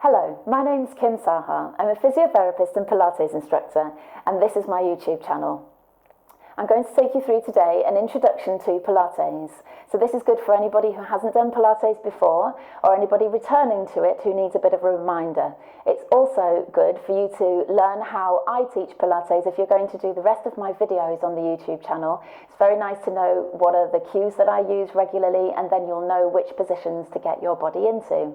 Hello, my name's Saha. I'm a physiotherapist and Pilates instructor, and this is my YouTube channel. I'm going to take you through today an introduction to Pilates. So this is good for anybody who hasn't done Pilates before, or anybody returning to it who needs a bit of a reminder. It's also good for you to learn how I teach Pilates if you're going to do the rest of my videos on the YouTube channel. It's very nice to know what are the cues that I use regularly, and then you'll know which positions to get your body into.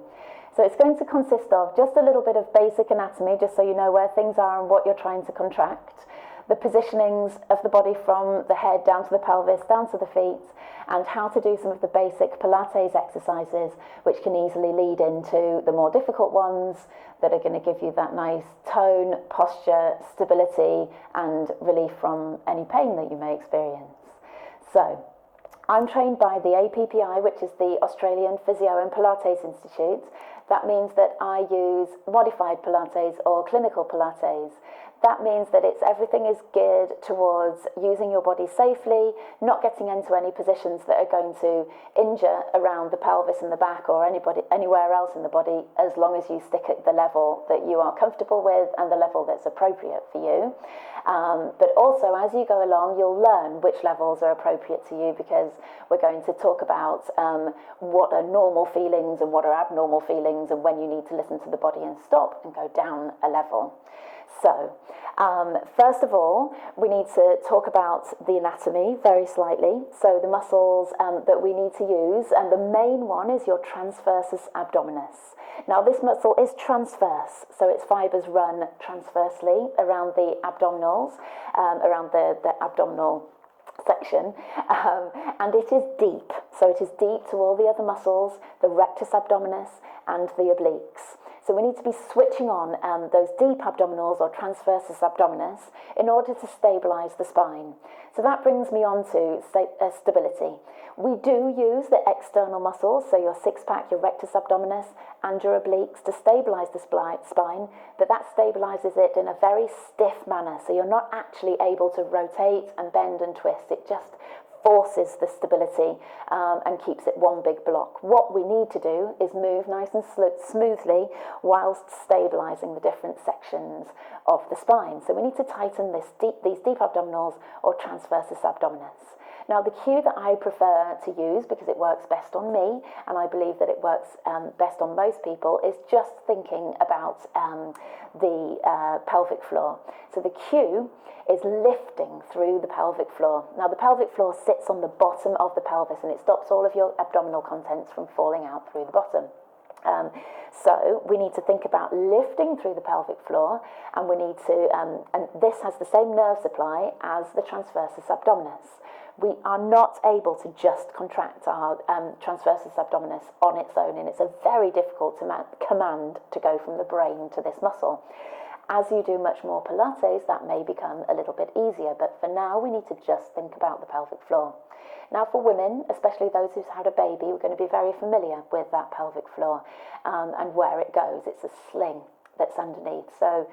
So it's going to consist of just a little bit of basic anatomy, just so you know where things are and what you're trying to contract, the positionings of the body from the head down to the pelvis, down to the feet, and how to do some of the basic Pilates exercises, which can easily lead into the more difficult ones that are going to give you that nice tone, posture, stability, and relief from any pain that you may experience. So, I'm trained by the APPI, which is the Australian Physio and Pilates Institute. That means that I use modified Pilates or clinical Pilates. That means that everything is geared towards using your body safely, not getting into any positions that are going to injure around the pelvis and the back or anywhere else in the body, as long as you stick at the level that you are comfortable with and the level that's appropriate for you. But also, as you go along, you'll learn which levels are appropriate to you, because we're going to talk about what are normal feelings and what are abnormal feelings, and when you need to listen to the body and stop and go down a level. So, first of all, we need to talk about the anatomy very slightly. So the muscles that we need to use, and the main one is your transversus abdominis. Now this muscle is transverse, so its fibers run transversely around the abdominals, around the abdominal section, and it is deep. So it is deep to all the other muscles, the rectus abdominis and the obliques. So we need to be switching on those deep abdominals or transversus abdominis in order to stabilize the spine. So that brings me on to stability. We do use the external muscles, so your six-pack, your rectus abdominis and your obliques, to stabilize the spine, but that stabilizes it in a very stiff manner. So you're not actually able to rotate and bend and twist. It just forces the stability and keeps it one big block. What we need to do is move nice and smoothly whilst stabilizing the different sections of the spine. So we need to tighten these deep abdominals or transversus abdominis. Now the cue that I prefer to use, because it works best on me, and I believe that it works best on most people, is just thinking about the pelvic floor. So the cue is lifting through the pelvic floor. Now the pelvic floor sits on the bottom of the pelvis, and it stops all of your abdominal contents from falling out through the bottom. So we need to think about lifting through the pelvic floor, and we need to, and this has the same nerve supply as the transversus abdominis. We are not able to just contract our transversus abdominis on its own, and it's a very difficult command to go from the brain to this muscle. As you do much more Pilates, that may become a little bit easier, but for now we need to just think about the pelvic floor. Now for women, especially those who've had a baby, we're going to be very familiar with that pelvic floor and where it goes. It's a sling that's underneath. So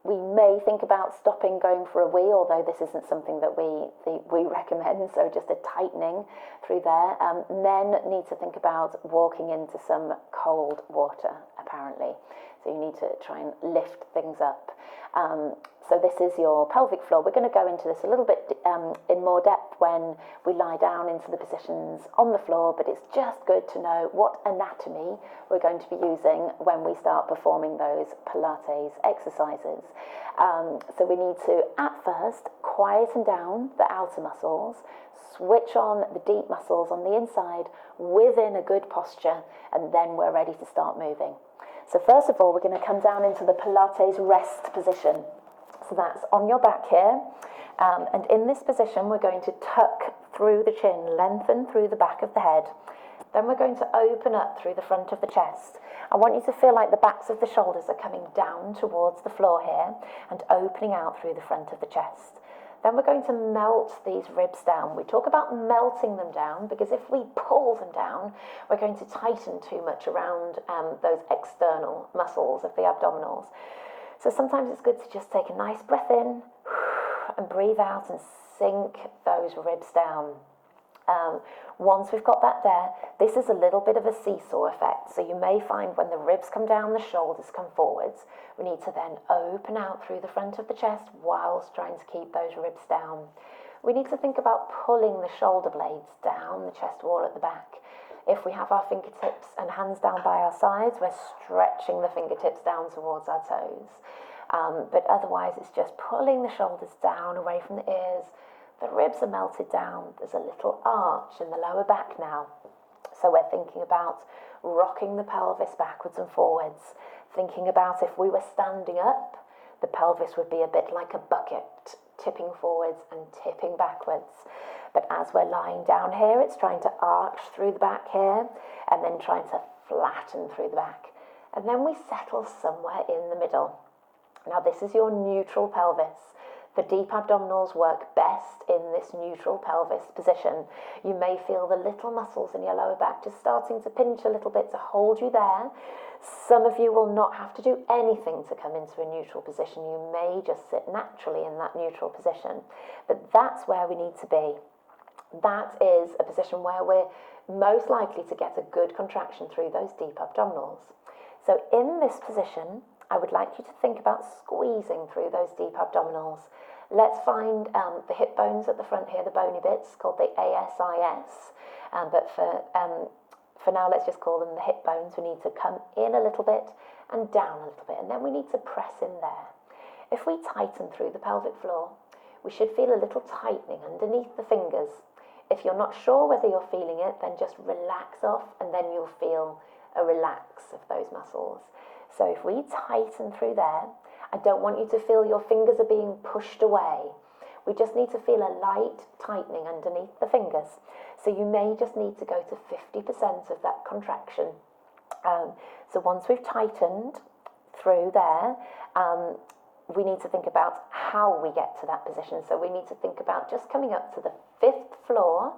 we may think about stopping, going for a wee, although this isn't something that we recommend, so just a tightening through there. Men need to think about walking into some cold water, apparently. So you need to try and lift things up. So this is your pelvic floor. We're going to go into this a little bit in more depth when we lie down into the positions on the floor, but it's just good to know what anatomy we're going to be using when we start performing those Pilates exercises. So we need to, at first, quieten down the outer muscles, switch on the deep muscles on the inside within a good posture, and then we're ready to start moving. So first of all, we're going to come down into the Pilates rest position. So that's on your back here, and in this position we're going to tuck through the chin, lengthen through the back of the head. Then we're going to open up through the front of the chest. I want you to feel like the backs of the shoulders are coming down towards the floor here and opening out through the front of the chest. Then we're going to melt these ribs down. We talk about melting them down because if we pull them down, we're going to tighten too much around those external muscles of the abdominals. So sometimes it's good to just take a nice breath in and breathe out and sink those ribs down. Once we've got that there, this is a little bit of a seesaw effect. So you may find when the ribs come down, the shoulders come forwards. We need to then open out through the front of the chest whilst trying to keep those ribs down. We need to think about pulling the shoulder blades down the chest wall at the back. If we have our fingertips and hands down by our sides, we're stretching the fingertips down towards our toes. But otherwise, it's just pulling the shoulders down away from the ears. The ribs are melted down. There's a little arch in the lower back now. So we're thinking about rocking the pelvis backwards and forwards. Thinking about if we were standing up, the pelvis would be a bit like a bucket, tipping forwards and tipping backwards. But as we're lying down here, it's trying to arch through the back here and then trying to flatten through the back. And then we settle somewhere in the middle. Now this is your neutral pelvis. The deep abdominals work best in this neutral pelvis position. You may feel the little muscles in your lower back just starting to pinch a little bit to hold you there. Some of you will not have to do anything to come into a neutral position. You may just sit naturally in that neutral position. But that's where we need to be. That is a position where we're most likely to get a good contraction through those deep abdominals. So in this position, I would like you to think about squeezing through those deep abdominals. Let's find the hip bones at the front here, the bony bits, called the ASIS. But for now, let's just call them the hip bones. We need to come in a little bit and down a little bit, and then we need to press in there. If we tighten through the pelvic floor, we should feel a little tightening underneath the fingers. If you're not sure whether you're feeling it, then just relax off, and then you'll feel a relax of those muscles. So if we tighten through there, I don't want you to feel your fingers are being pushed away. We just need to feel a light tightening underneath the fingers. So you may just need to go to 50% of that contraction. So once we've tightened through there, we need to think about how we get to that position. So we need to think about just coming up to the 5th floor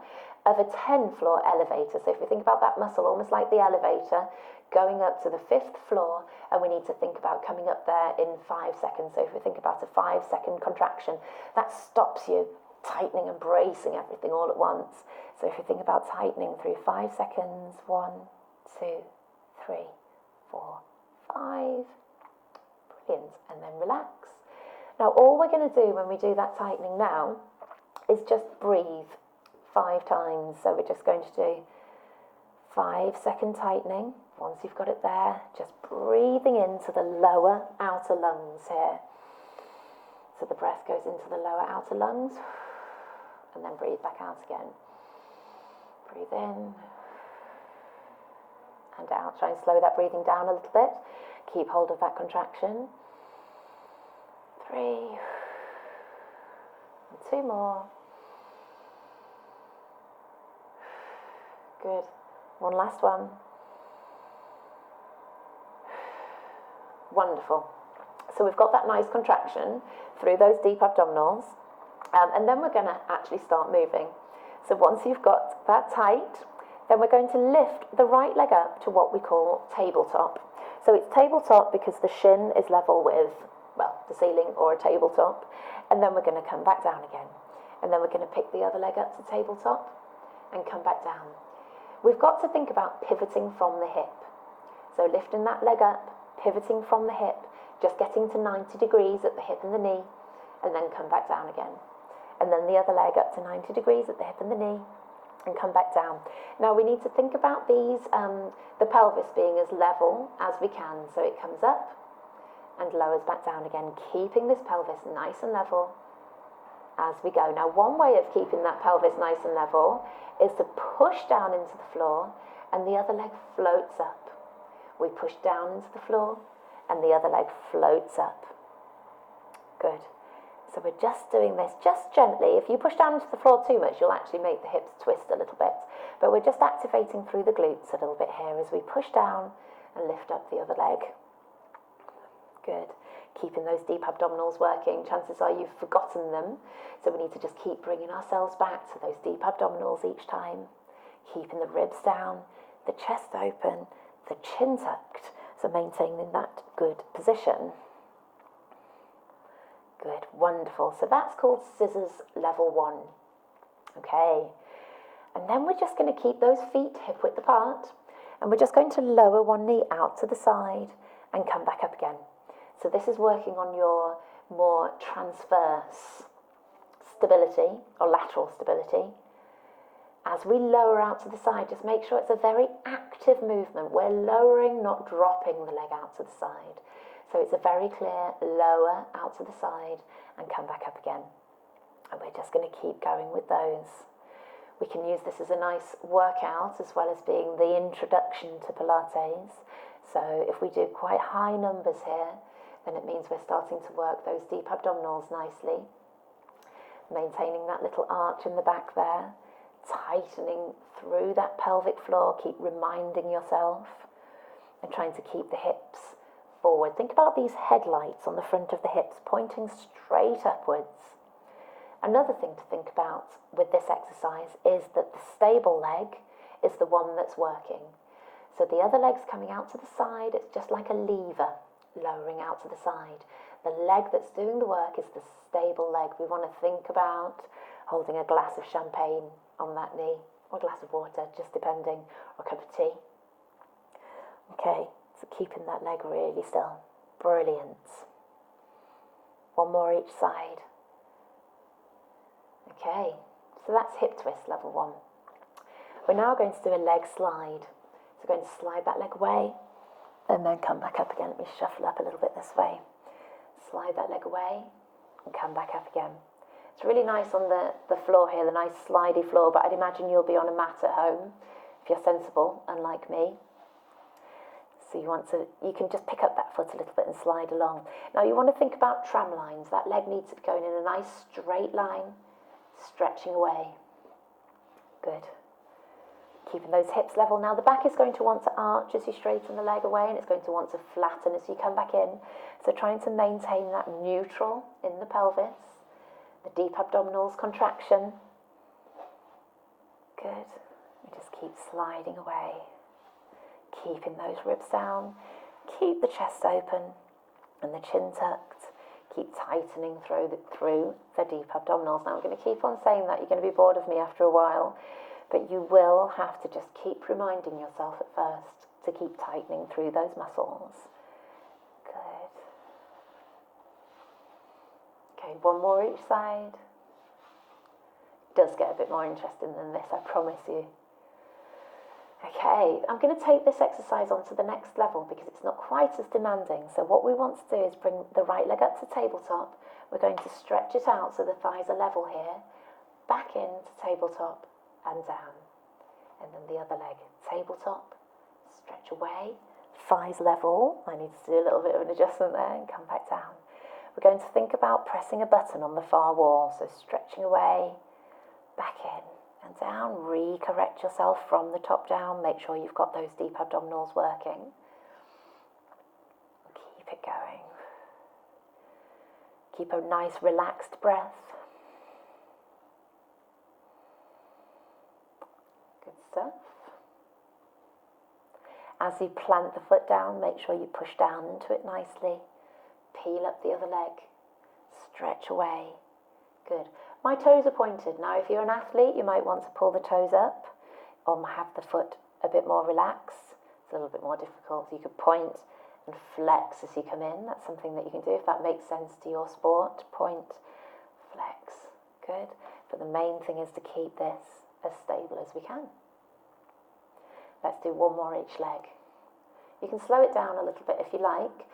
of a 10-floor elevator. So if we think about that muscle almost like the elevator, going up to the 5th floor, and we need to think about coming up there in 5 seconds. So if we think about a 5-second contraction, that stops you tightening and bracing everything all at once. So if you think about tightening through 5 seconds, 1, 2, 3, 4, 5, brilliant, and then relax. Now all we're going to do when we do that tightening now is just breathe 5 times. So we're just going to do 5-second tightening. Once you've got it there, just breathing into the lower outer lungs here. So the breath goes into the lower outer lungs, and then breathe back out again. Breathe in and out. Try and slow that breathing down a little bit. Keep hold of that contraction. 3, and 2 more. Good. One last one. Wonderful. So we've got that nice contraction through those deep abdominals, and then we're going to actually start moving. So once you've got that tight, then we're going to lift the right leg up to what we call tabletop. So it's tabletop because the shin is level with, well, the ceiling or a tabletop, and then we're going to come back down again. And then we're going to pick the other leg up to tabletop and come back down. We've got to think about pivoting from the hip. So lifting that leg up, pivoting from the hip, just getting to 90 degrees at the hip and the knee, and then come back down again. And then the other leg up to 90 degrees at the hip and the knee, and come back down. Now we need to think about these, the pelvis being as level as we can. So it comes up and lowers back down again, keeping this pelvis nice and level as we go. Now one way of keeping that pelvis nice and level is to push down into the floor, and the other leg floats up. We push down into the floor, and the other leg floats up. Good. So we're just doing this just gently. If you push down into the floor too much, you'll actually make the hips twist a little bit. But we're just activating through the glutes a little bit here as we push down and lift up the other leg. Good. Keeping those deep abdominals working. Chances are you've forgotten them. So we need to just keep bringing ourselves back to those deep abdominals each time. Keeping the ribs down, the chest open, the chin tucked. So maintaining that good position. Good, wonderful. So that's called scissors level 1. Okay. And then we're just going to keep those feet hip width apart, and we're just going to lower one knee out to the side and come back up again. So this is working on your more transverse stability or lateral stability. As we lower out to the side, just make sure it's a very active movement. We're lowering, not dropping the leg out to the side. So it's a very clear lower out to the side and come back up again. And we're just going to keep going with those. We can use this as a nice workout as well as being the introduction to Pilates. So if we do quite high numbers here, then it means we're starting to work those deep abdominals nicely. Maintaining that little arch in the back there, tightening through that pelvic floor, keep reminding yourself, and trying to keep the hips forward. Think about these headlights on the front of the hips pointing straight upwards. Another thing to think about with this exercise is that the stable leg is the one that's working. So the other leg's coming out to the side, it's just like a lever lowering out to the side. The leg that's doing the work is the stable leg. We want to think about holding a glass of champagne on that knee, or a glass of water, just depending, or a cup of tea. Okay, so keeping that leg really still. Brilliant. One more each side. Okay, so that's hip twist level 1. We're now going to do a leg slide. So we're going to slide that leg away and then come back up again. Let me shuffle up a little bit this way. Slide that leg away and come back up again. It's really nice on the floor here, the nice slidey floor, but I'd imagine you'll be on a mat at home if you're sensible, unlike me. So you can just pick up that foot a little bit and slide along. Now you want to think about tram lines. That leg needs to be going in a nice straight line, stretching away. Good. Keeping those hips level. Now the back is going to want to arch as you straighten the leg away, and it's going to want to flatten as you come back in. So trying to maintain that neutral in the pelvis, the deep abdominals contraction. Good. We just keep sliding away, keeping those ribs down, keep the chest open and the chin tucked. Keep tightening through the deep abdominals. Now I'm going to keep on saying that. You're going to be bored of me after a while, but you will have to just keep reminding yourself at first to keep tightening through those muscles. Good. Okay, one more each side. It does get a bit more interesting than this, I promise you. Okay, I'm going to take this exercise on to the next level because it's not quite as demanding. So what we want to do is bring the right leg up to tabletop. We're going to stretch it out so the thighs are level here. Back into tabletop and down. And then the other leg, tabletop, stretch away, thighs level. I need to do a little bit of an adjustment there and come back down. We're going to think about pressing a button on the far wall. So stretching away, back in. And down, re-correct yourself from the top down. Make sure you've got those deep abdominals working. Keep it going. Keep a nice relaxed breath. Good stuff. As you plant the foot down, make sure you push down into it nicely. Peel up the other leg. Stretch away. Good. My toes are pointed. Now, if you're an athlete, you might want to pull the toes up or have the foot a bit more relaxed. It's a little bit more difficult. You could point and flex as you come in. That's something that you can do if that makes sense to your sport. Point, flex. Good. But the main thing is to keep this as stable as we can. Let's do one more each leg. You can slow it down a little bit if you like.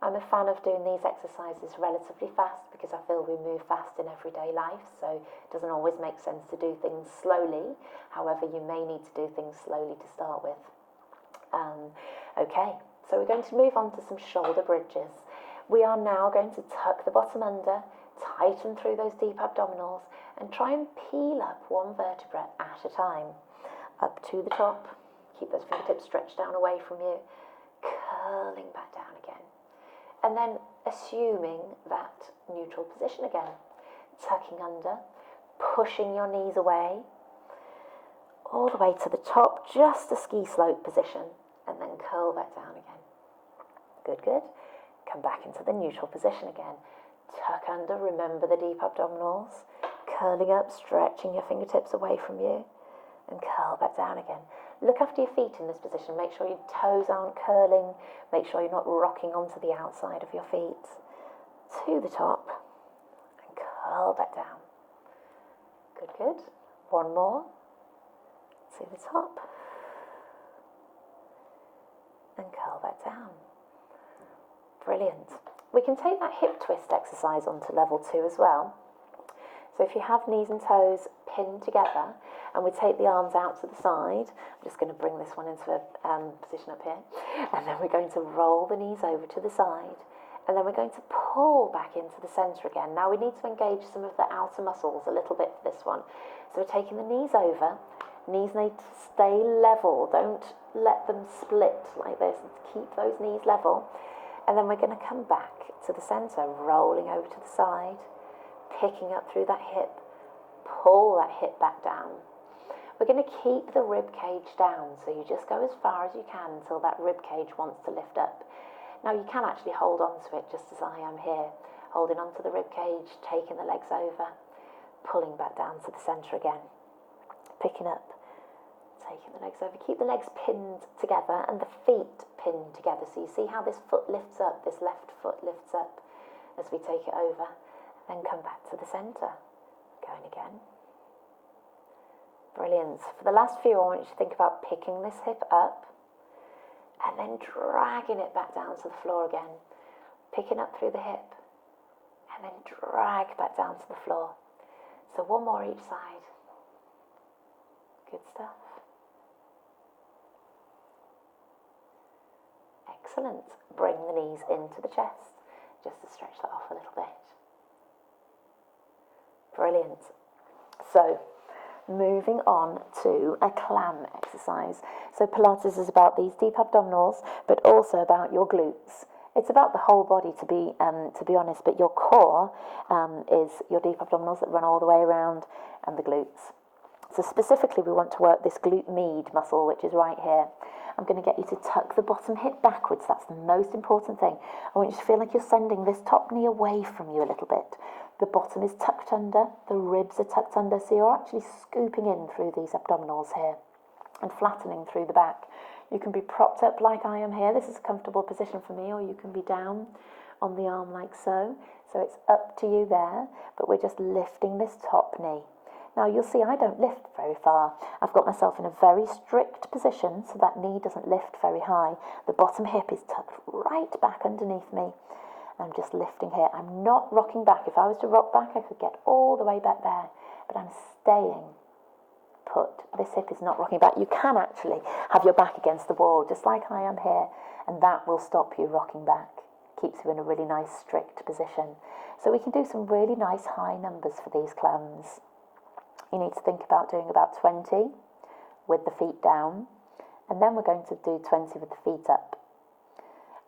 I'm a fan of doing these exercises relatively fast because I feel we move fast in everyday life, so it doesn't always make sense to do things slowly. However, you may need to do things slowly to start with. Okay, so we're going to move on to some shoulder bridges. We are now going to tuck the bottom under, tighten through those deep abdominals, and try and peel up one vertebra at a time. Up to the top, keep those fingertips stretched down away from you, curling back down again. And then assuming that neutral position again, tucking under, pushing your knees away, all the way to the top, just a ski slope position, and then curl back down again. Good, good. Come back into the neutral position again. Tuck under, remember the deep abdominals, curling up, stretching your fingertips away from you, and curl back down again. Look after your feet in this position. Make sure your toes aren't curling. Make sure you're not rocking onto the outside of your feet. To the top and curl back down. Good, good. One more. To the top and curl back down. Brilliant. We can take that hip twist exercise onto level 2 as well. So if you have knees and toes pinned together, and we take the arms out to the side, I'm just going to bring this one into a position up here, and then we're going to roll the knees over to the side, and then we're going to pull back into the centre again. Now we need to engage some of the outer muscles a little bit for this one. So we're taking the knees over, knees need to stay level, don't let them split like this, keep those knees level, and then we're going to come back to the centre, rolling over to the side, picking up through that hip, pull that hip back down. We're going to keep the rib cage down, so you just go as far as you can until that rib cage wants to lift up. Now you can actually hold on to it just as I am here, holding onto the rib cage, taking the legs over, pulling back down to the centre again, picking up, taking the legs over. Keep the legs pinned together and the feet pinned together, so you see how this foot lifts up, this left foot lifts up as we take it over. Then come back to the centre. Going again. Brilliant. For the last few, I want you to think about picking this hip up and then dragging it back down to the floor again. Picking up through the hip and then drag back down to the floor. So one more each side. Good stuff. Excellent. Bring the knees into the chest just to stretch that off a little bit. Brilliant. So, moving on to a clam exercise. So Pilates is about these deep abdominals, but also about your glutes. It's about the whole body, to be honest, but your core is your deep abdominals that run all the way around, and the glutes. So specifically, we want to work this glute med muscle, which is right here. I'm going to get you to tuck the bottom hip backwards. That's the most important thing. I want you to feel like you're sending this top knee away from you a little bit. The bottom is tucked under, the ribs are tucked under, so you're actually scooping in through these abdominals here and flattening through the back. You can be propped up like I am here. This is a comfortable position for me, or you can be down on the arm like so. So it's up to you there, but we're just lifting this top knee. Now you'll see I don't lift very far. I've got myself in a very strict position so that knee doesn't lift very high. The bottom hip is tucked right back underneath me. I'm just lifting here. I'm not rocking back. If I was to rock back, I could get all the way back there, but I'm staying put. This hip is not rocking back. You can actually have your back against the wall, just like I am here, and that will stop you rocking back. Keeps you in a really nice strict position. So we can do some really nice high numbers for these clams. You need to think about doing about 20 with the feet down, and then we're going to do 20 with the feet up.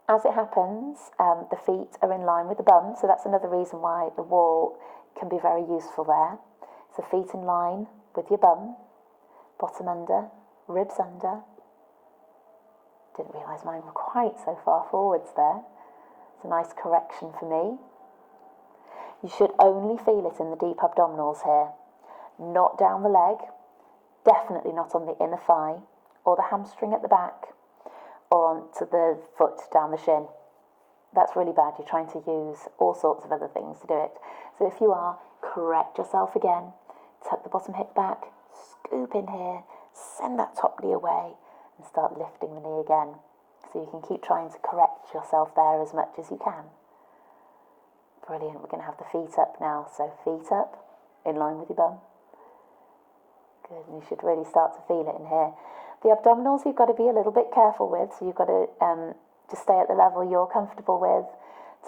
As it happens, the feet are in line with the bum, so that's another reason why the wall can be very useful there. So feet in line with your bum, bottom under, ribs under. Didn't realise mine were quite so far forwards there. It's a nice correction for me. You should only feel it in the deep abdominals here, not down the leg, definitely not on the inner thigh or the hamstring at the back, or onto the foot down the shin. That's really bad. You're trying to use all sorts of other things to do it. So if you are, correct yourself again, tuck the bottom hip back, scoop in here, send that top knee away, and start lifting the knee again. So you can keep trying to correct yourself there as much as you can. Brilliant. We're going to have the feet up now. So feet up, in line with your bum. Good, and you should really start to feel it in here. The abdominals you've got to be a little bit careful with, so you've got to just stay at the level you're comfortable with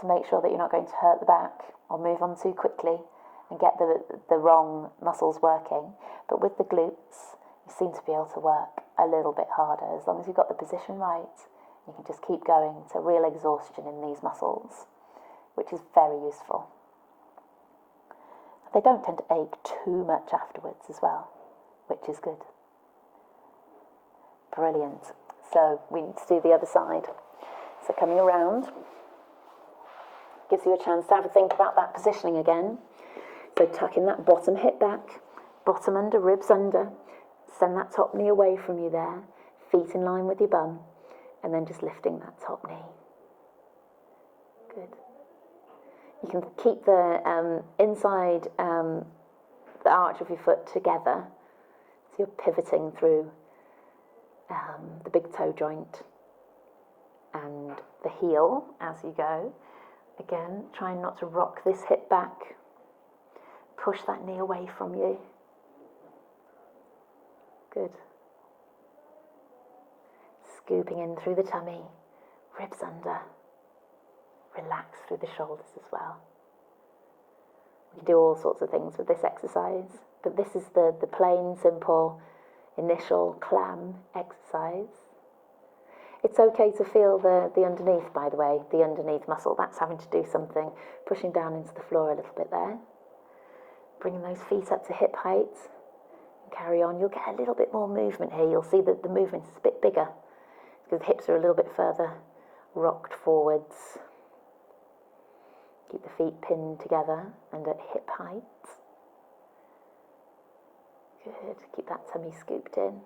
to make sure that you're not going to hurt the back or move on too quickly and get the wrong muscles working. But with the glutes, you seem to be able to work a little bit harder. As long as you've got the position right, you can just keep going to real exhaustion in these muscles, which is very useful. They don't tend to ache too much afterwards as well, which is good. Brilliant. So we need to do the other side. So coming around gives you a chance to have a think about that positioning again. So tucking that bottom hip back, bottom under, ribs under, Send that top knee away from you there, feet in line with your bum, and then just lifting that top knee. Good. You can keep the inside the arch of your foot together, so you're pivoting through the big toe joint and the heel as you go. Again, trying not to rock this hip back. Push that knee away from you. Good. Scooping in through the tummy, ribs under. Relax through the shoulders as well. We can do all sorts of things with this exercise, but this is the plain, simple, initial clam exercise. It's okay to feel the underneath, by the way, the underneath muscle. That's having to do something, pushing down into the floor a little bit there. Bringing those feet up to hip height. And carry on. You'll get a little bit more movement here. You'll see that the movement is a bit bigger because the hips are a little bit further rocked forwards. Keep the feet pinned together and at hip height. Good. Keep that tummy scooped in.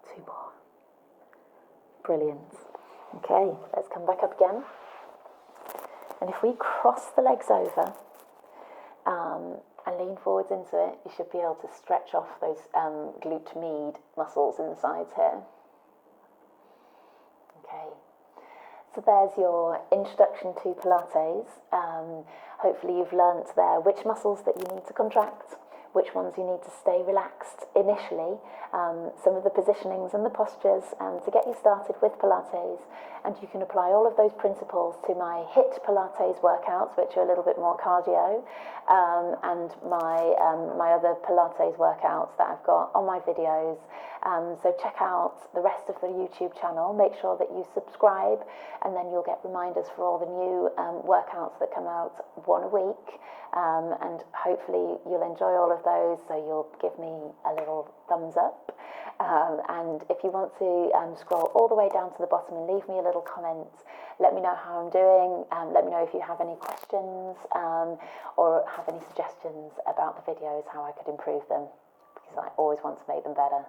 Two more. Brilliant. Okay, let's come back up again. And if we cross the legs over and lean forwards into it, you should be able to stretch off those glute med muscles in the sides here. Okay, so there's your introduction to Pilates. Hopefully you've learnt there which muscles that you need to contract, which ones you need to stay relaxed initially, some of the positionings and the postures to get you started with Pilates. And you can apply all of those principles to my HIIT Pilates workouts, which are a little bit more cardio, and my other Pilates workouts that I've got on my videos. So check out the rest of the YouTube channel. Make sure that you subscribe, and then you'll get reminders for all the new workouts that come out one a week. And hopefully you'll enjoy all of those, so you'll give me a little thumbs up. And if you want to scroll all the way down to the bottom and leave me a little comment, let me know how I'm doing. Let me know if you have any questions or have any suggestions about the videos, how I could improve them, because I always want to make them better.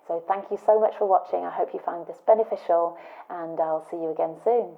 So thank you so much for watching. I hope you found this beneficial, and I'll see you again soon.